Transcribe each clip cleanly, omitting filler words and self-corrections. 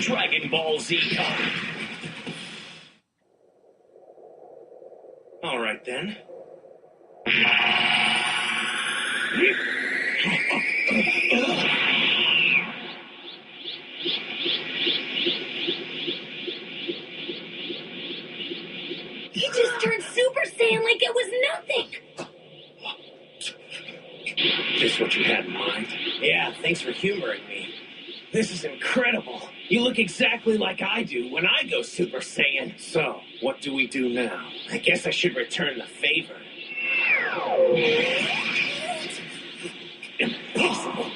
Dragon Ball Z time. All right, then. He just turned Super Saiyan like it was nothing. This what you had in mind? Yeah, thanks for humoring me. This is incredible. You look exactly like I do when I go Super Saiyan. So, what do we do now? I guess I should return the favor. Impossible.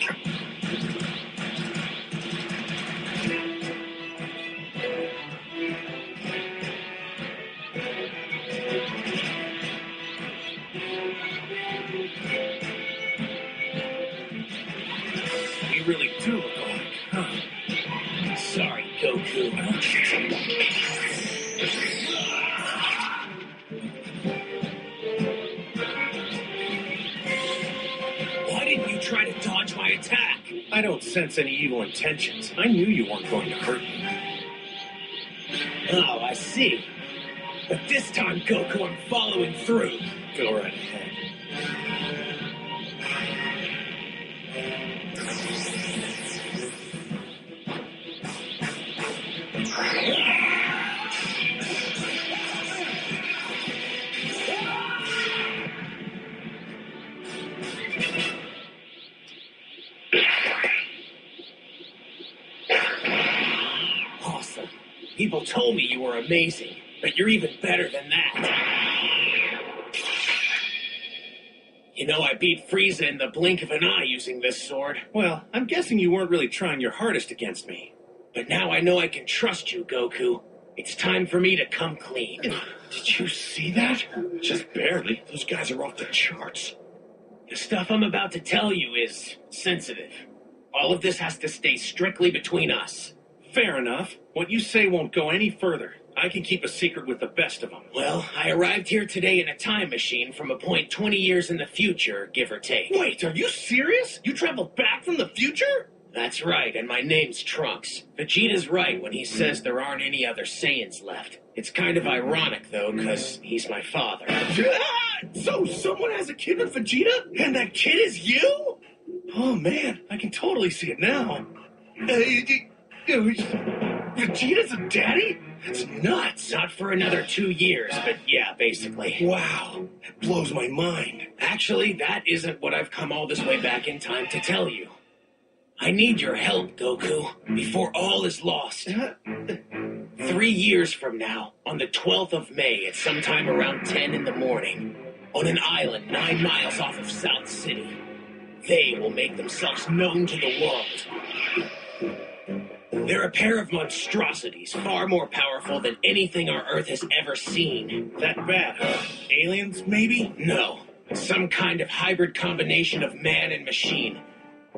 You really do look alike, huh? Sorry, Goku. Why didn't you try to dodge my attack? I don't sense any evil intentions. I knew you weren't going to hurt me. Oh, I see. But this time, Goku, I'm following through. Go right ahead. Awesome. People told me you were amazing, but you're even better than that. You know, I beat Frieza in the blink of an eye using this sword. Well, I'm guessing you weren't really trying your hardest against me. But now I know I can trust you, Goku. It's time for me to come clean. Did you see that? Just barely. Those guys are off the charts. The stuff I'm about to tell you is sensitive. All of this has to stay strictly between us. Fair enough. What you say won't go any further. I can keep a secret with the best of them. Well, I arrived here today in a time machine from a point 20 years in the future, give or take. Wait, are you serious? You traveled back from the future? That's right, and my name's Trunks. Vegeta's right when he says there aren't any other Saiyans left. It's kind of ironic, though, because he's my father. So someone has a kid with Vegeta? And that kid is you? Oh, man, I can totally see it now. Vegeta's a daddy? That's nuts. Not for another 2 years, but yeah, basically. Wow, that blows my mind. Actually, that isn't what I've come all this way back in time to tell you. I need your help, Goku, before all is lost. 3 years from now, on the 12th of May at sometime around 10 in the morning, on an island 9 miles off of South City, they will make themselves known to the world. They're a pair of monstrosities, far more powerful than anything our Earth has ever seen. That bad, huh? Aliens, maybe? No, some kind of hybrid combination of man and machine.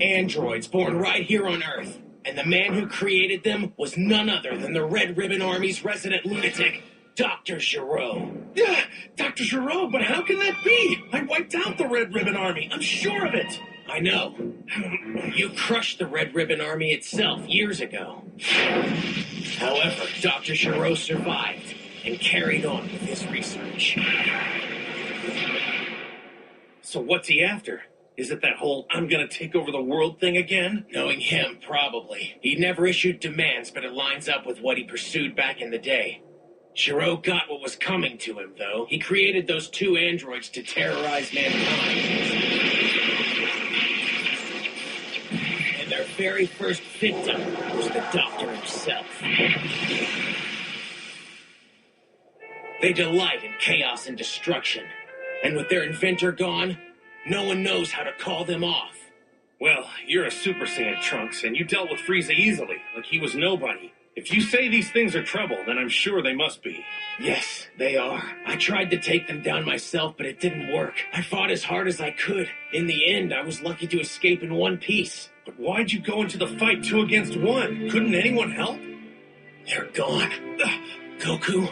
Androids born right here on Earth. And the man who created them was none other than the Red Ribbon Army's resident lunatic, Dr. Gero. Yeah, Dr. Gero, but how can that be? I wiped out the Red Ribbon Army. I'm sure of it. I know. You crushed the Red Ribbon Army itself years ago. However, Dr. Gero survived and carried on with his research. So what's he after? Is it that whole I'm gonna take over the world thing again? Knowing him, probably. He never issued demands, but it lines up with what he pursued back in the day. Gero got what was coming to him, though. He created those 2 androids to terrorize mankind. And their very first victim was the Doctor himself. They delight in chaos and destruction. And with their inventor gone, no one knows how to call them off. Well, you're a Super Saiyan, Trunks, and you dealt with Frieza easily, like he was nobody. If you say these things are trouble, then I'm sure they must be. Yes, they are. I tried to take them down myself, but it didn't work. I fought as hard as I could. In the end, I was lucky to escape in one piece. But why'd you go into the fight 2 against 1? Couldn't anyone help? They're gone. Goku,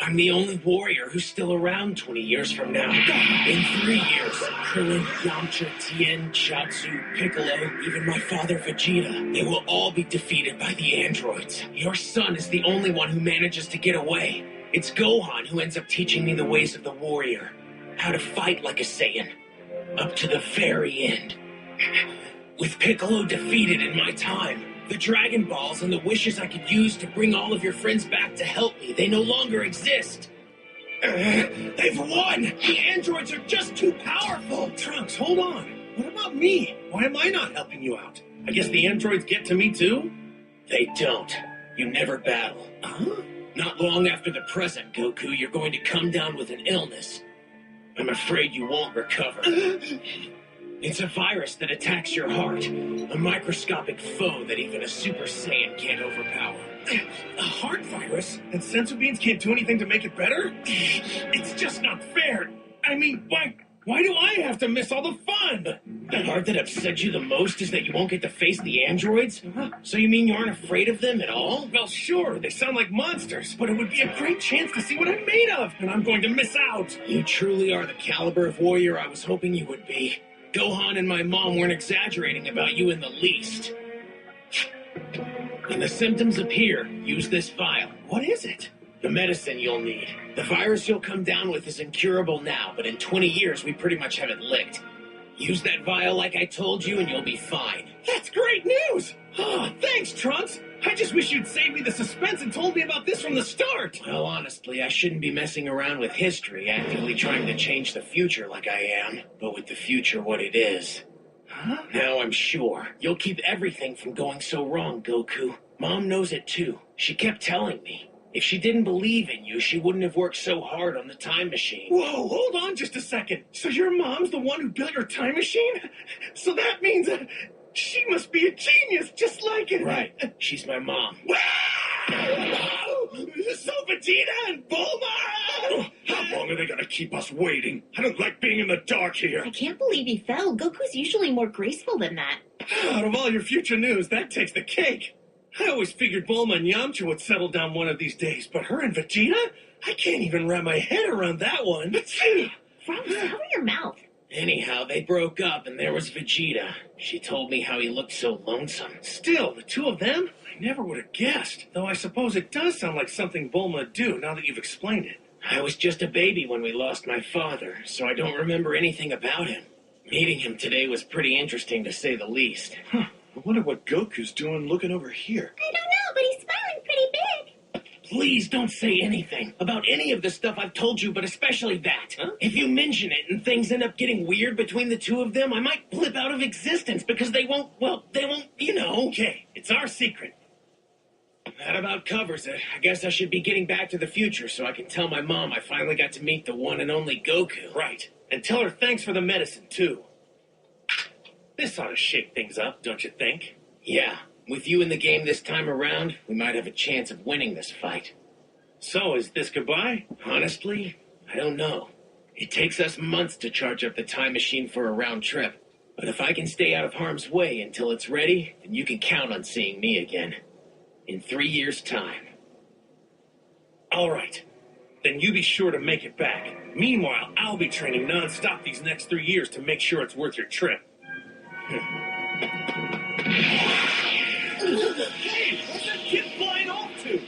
I'm the only warrior who's still around 20 years from now. In 3 years, Krillin, Yamcha, Tien, Chaozu, Piccolo, even my father Vegeta, they will all be defeated by the androids. Your son is the only one who manages to get away. It's Gohan who ends up teaching me the ways of the warrior, how to fight like a Saiyan, up to the very end. With Piccolo defeated in my time, the Dragon Balls and the wishes I could use to bring all of your friends back to help me, they no longer exist. They've won! The androids are just too powerful! Trunks, hold on. What about me? Why am I not helping you out? I guess the androids get to me too? They don't. You never battle. Huh? Not long after the present, Goku, you're going to come down with an illness. I'm afraid you won't recover. It's a virus that attacks your heart. A microscopic foe that even a Super Saiyan can't overpower. A heart virus? And senzu beans can't do anything to make it better? It's just not fair. I mean, why do I have to miss all the fun? The part that upsets you the most is that you won't get to face the androids? So you mean you aren't afraid of them at all? Well, sure, they sound like monsters, but it would be a great chance to see what I'm made of, and I'm going to miss out. You truly are the caliber of warrior I was hoping you would be. Gohan and my mom weren't exaggerating about you in the least. When the symptoms appear, use this vial. What is it? The medicine you'll need. The virus you'll come down with is incurable now, but in 20 years we pretty much have it licked. Use that vial like I told you and you'll be fine. That's great news! Oh, thanks, Trunks! I just wish you'd saved me the suspense and told me about this from the start! Well, honestly, I shouldn't be messing around with history, actively trying to change the future like I am, but with the future what it is. Huh? Now I'm sure. You'll keep everything from going so wrong, Goku. Mom knows it too. She kept telling me. If she didn't believe in you, she wouldn't have worked so hard on the time machine. Whoa, hold on just a second. So your mom's the one who built your time machine? So that means she must be a genius, just like it. Right. She's my mom. Wow! So Vegeta and Bulma! How long are they gonna keep us waiting? I don't like being in the dark here. I can't believe he fell. Goku's usually more graceful than that. Out of all your future news, that takes the cake. I always figured Bulma and Yamcha would settle down one of these days, but her and Vegeta? I can't even wrap my head around that one. Rouse, cover your mouth. Anyhow, they broke up and there was Vegeta. She told me how he looked so lonesome. Still, the two of them? I never would have guessed. Though I suppose it does sound like something Bulma would do now that you've explained it. I was just a baby when we lost my father, so I don't remember anything about him. Meeting him today was pretty interesting to say the least. Huh. I wonder what Goku's doing looking over here. I don't know, but he's smiling pretty big. Please don't say anything about any of the stuff I've told you, but especially that. Huh? If you mention it and things end up getting weird between the two of them, I might blip out of existence because they won't, you know. Okay, it's our secret. That about covers it. I guess I should be getting back to the future so I can tell my mom I finally got to meet the one and only Goku. Right. And tell her thanks for the medicine, too. This ought to shake things up, don't you think? Yeah. With you in the game this time around, we might have a chance of winning this fight. So, is this goodbye? Honestly, I don't know. It takes us months to charge up the time machine for a round trip. But if I can stay out of harm's way until it's ready, then you can count on seeing me again. In 3 years' time. All right. Then you be sure to make it back. Meanwhile, I'll be training non-stop these next 3 years to make sure it's worth your trip. Hey, what's that kid flying off to?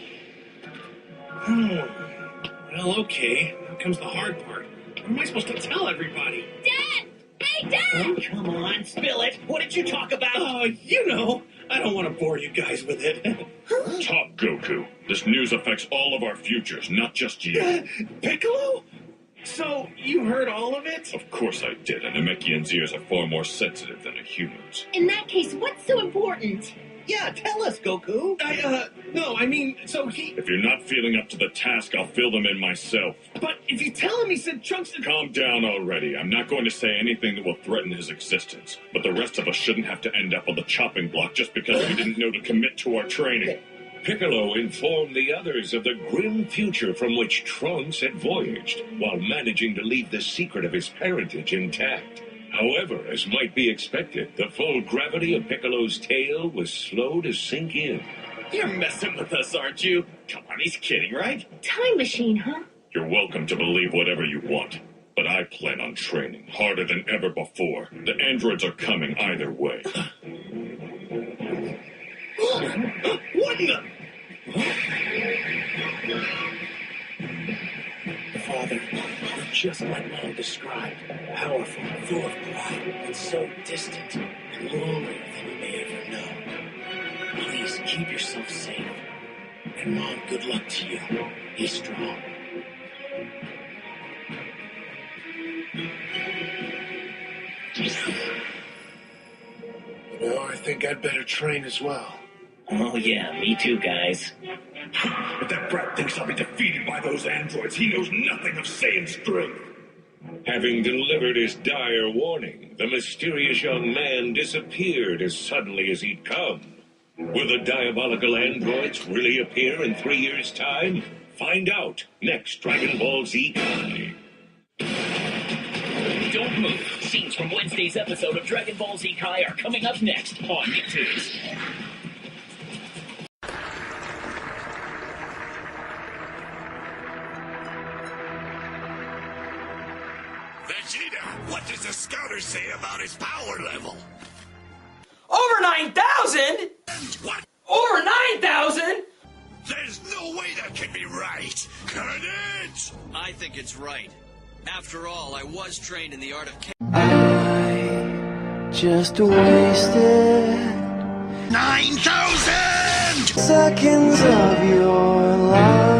Well, okay. Now comes the hard part. What am I supposed to tell everybody? Dad! Hey, Dad! Oh, come on, spill it. What did you talk about? Oh, you know. I don't want to bore you guys with it. Top Goku. This news affects all of our futures, not just you. Piccolo? So, you heard all of it? Of course I did. An Namekian's ears are far more sensitive than a human's. In that case, what's so important? Yeah, tell us, Goku. No, I mean, so he... If you're not feeling up to the task, I'll fill them in myself. But if you tell him he said Trunks... Calm down already. I'm not going to say anything that will threaten his existence. But the rest of us shouldn't have to end up on the chopping block just because we didn't know to commit to our training. Piccolo informed the others of the grim future from which Trunks had voyaged, while managing to leave the secret of his parentage intact. However, as might be expected, the full gravity of Piccolo's tale was slow to sink in. You're messing with us, aren't you? Come on, he's kidding, right? Time machine, huh? You're welcome to believe whatever you want, but I plan on training harder than ever before. The androids are coming either way. What in the... Father, you're just like Mom described. Powerful, full of pride, and so distant and lonelier than you may ever know. Please keep yourself safe. And Mom, good luck to you. Be strong. You know, I think I'd better train as well. Oh yeah, me too, guys. If that brat thinks I'll be defeated by those androids, he knows nothing of Saiyan strength. Having delivered his dire warning, the mysterious young man disappeared as suddenly as he'd come. Will the diabolical androids really appear in 3 years' time? Find out next Dragon Ball Z Kai. Don't move. Scenes from Wednesday's episode of Dragon Ball Z Kai are coming up next on Nicktoons. Vegeta, what does the scouter say about his power level? Over 9,000? What? Over 9,000? There's no way that can be right. Can it? I think it's right. After all, I was trained in the art of... I just wasted 9,000 seconds of your life.